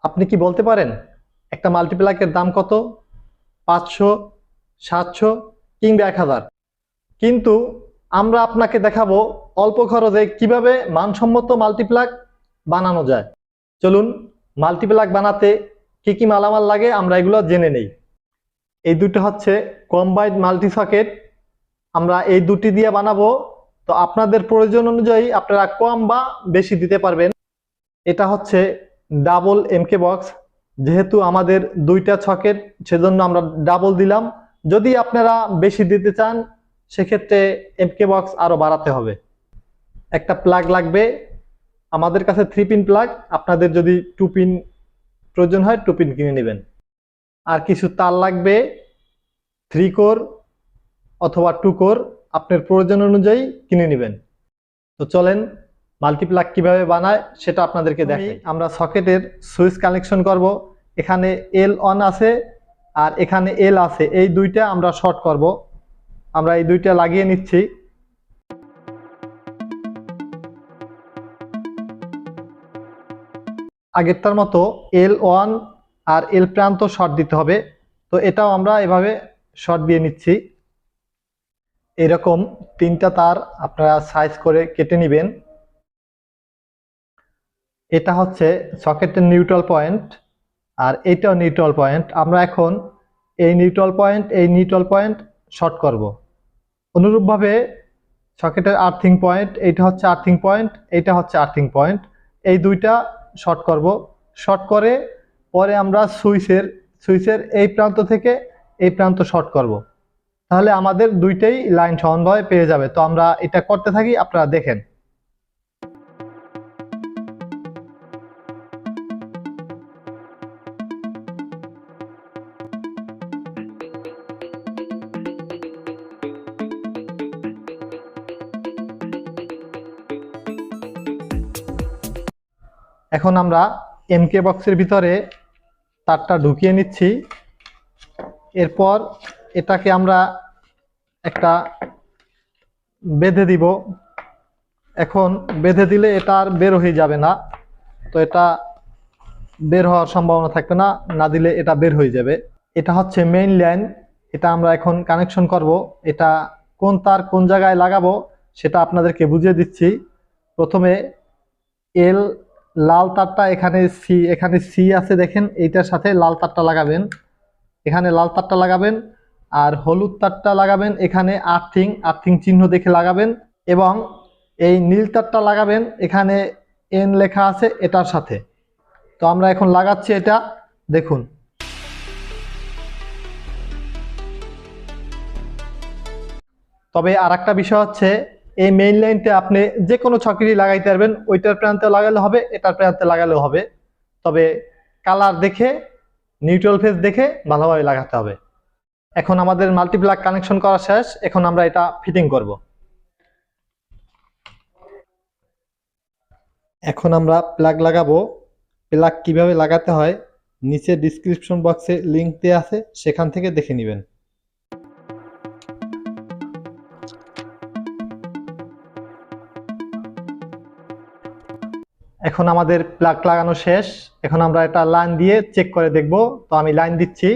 আপনি কি বলতে পারেন একটা মাল্টিপ্লাকের দাম কত? 500, 700 কিংবা 1000। কিন্তু আমরা আপনাকে দেখাবো অল্প খরচে কিভাবে মানসম্মত মাল্টিপ্লাক বানানো যায়। চলুন মাল্টিপ্লাক বানাতে কি কি মালামাল লাগে আমরা এগুলো জেনে নেই। এই দুটো হচ্ছে কম্বাইন্ড মাল্টি সকেট। আমরা এই দুটি দিয়ে বানাবো, তো আপনাদের প্রয়োজন অনুযায়ী আপনারা কম বা বেশি দিতে পারবেন। এটা হচ্ছে ডাবল এমকে বক্স, যেহেতু আমাদের দুইটা সকেট সেজন্য আমরা ডাবল দিলাম। যদি আপনারা বেশি দিতে চান সেক্ষেত্রে এমকে বক্স আরো বাড়াতে হবে। একটা প্লাগ লাগবে, আমাদের কাছে 3 পিন প্লাগ, আপনাদের যদি 2 পিন প্রয়োজন হয় 2 পিন কিনে নেবেন। আর কিছু তার লাগবে 3 কোর অথবা 2 কোর, আপনার প্রয়োজন অনুযায়ী কিনে নেবেন। তো চলেন মাল্টিপ্লাগ কিভাবে বানায় সেটা আপনাদেরকে দেখাই। আমরা সকেটের সুইচ কানেকশন করব। এখানে এল অন আছে আর এখানে এল আছে, এই দুইটা আমরা শর্ট করব। আমরা এই দুইটা লাগিয়ে নিচ্ছি। আগেরটার মতো L1 আর এল প্রান্ত শর্ট দিতে হবে, তো এটাও আমরা এভাবে শর্ট দিয়ে নিচ্ছি। এরকম 3টা তার আপনারা সাইজ করে কেটে নেবেন। এটা হচ্ছে সকেটের নিউট্রাল পয়েন্ট আর এটাও নিউট্রাল পয়েন্ট। আমরা এখন এই নিউট্রাল পয়েন্ট শর্ট করব। অনুরূপভাবে সকেটের আর্থিং পয়েন্ট, এইটা হচ্ছে আর্থিং পয়েন্ট, এইটা হচ্ছে আর্থিং পয়েন্ট, এই দুইটা শর্ট করব। শর্ট করে পরে আমরা সুইচের এই প্রান্ত থেকে এই প্রান্ত শর্ট করব। তাহলে আমাদের দুইটাই লাইন সমানভাবে পেয়ে যাবে। তো আমরা এটা করতে থাকি, আপনারা দেখেন। এখন আমরা এমকে বক্সের ভিতরে তারটা ঢুকিয়ে নিচ্ছি। এরপর এটাকে আমরা একটা বেঁধে দিব। এখন বেঁধে দিলে এটা আর বের হয়ে যাবে না, তো এটা বের হওয়ার সম্ভাবনা থাকবে না, না দিলে এটা বের হয়ে যাবে। এটা হচ্ছে মেইন লাইন, এটা আমরা এখন কানেকশন করব। এটা কোন তার কোন জায়গায় লাগাবো সেটা আপনাদেরকে বুঝিয়ে দিচ্ছি। প্রথমে এল লাল তারটা এখানে সি আছে দেখেন, এইটার সাথে লাল তারটা লাগাবেন, এখানে লাল তারটা লাগাবেন। আর হলুদ তারটা লাগাবেন এখানে আর্থিং চিহ্ন দেখে লাগাবেন। এবং এই নীল তারটা লাগাবেন এখানে এন লেখা আছে এটার সাথে। তো আমরা এখন লাগাচ্ছি, এটা দেখুন। তবে আর একটা বিষয় হচ্ছে, এই মেইন লাইনটা আপনি যে কোনো সকেটই লাগাইতে পারবেন, ওইটার প্রান্তে লাগালে হবে, এটার প্রান্তে লাগালেও হবে। তবে কালার দেখে, নিউট্রাল ফেজ দেখে ভালোভাবে লাগাতে হবে। এখন আমাদের মাল্টিপ্লাগ কানেকশন করা শেষ, এখন আমরা এটা ফিটিং করব। এখন আমরা প্লাগ লাগাবো। প্লাগ কিভাবে লাগাতে হয় নিচে ডিসক্রিপশন বক্সে লিংক দেওয়া আছে, সেখান থেকে দেখে নেবেন। এখন আমাদের প্লাগ লাগানো শেষ, এখন আমরা এটা লাইন দিয়ে চেক করে দেখব। তো আমি লাইন দিচ্ছি।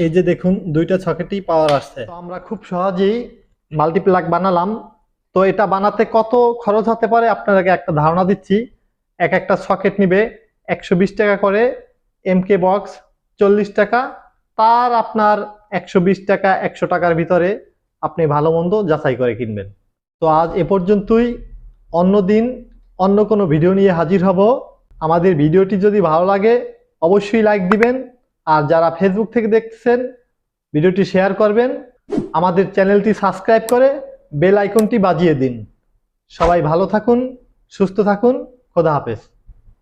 এই যে দেখুন দুইটা সকেটই পাওয়ার আসছে। তো আমরা খুব সহজেই মাল্টিপ্লাগ বানালাম। তো এটা বানাতে কত খরচ হতে পারে আপনাদেরকে একটা ধারণা দিচ্ছি। একটা সকেট নিবে 120 টাকা করে, এমকে বক্স 40 টাকা, তার আপনার 120 টাকা 100 টাকার ভিতরে আপনি ভালো মন্দ যাচাই করে কিনবেন। তো আজ এ পর্যন্তই। অন্য দিন অন্য কোনো ভিডিও নিয়ে হাজির হব। আমাদের ভিডিওটি যদি ভালো লাগে অবশ্যই লাইক দিবেন, আর যারা ফেসবুক থেকে দেখছেন ভিডিওটি শেয়ার করবেন। আমাদের চ্যানেলটি সাবস্ক্রাইব করে বেল আইকনটি বাজিয়ে দিন। সবাই ভালো থাকুন, সুস্থ থাকুন, খোদা হাফেজ।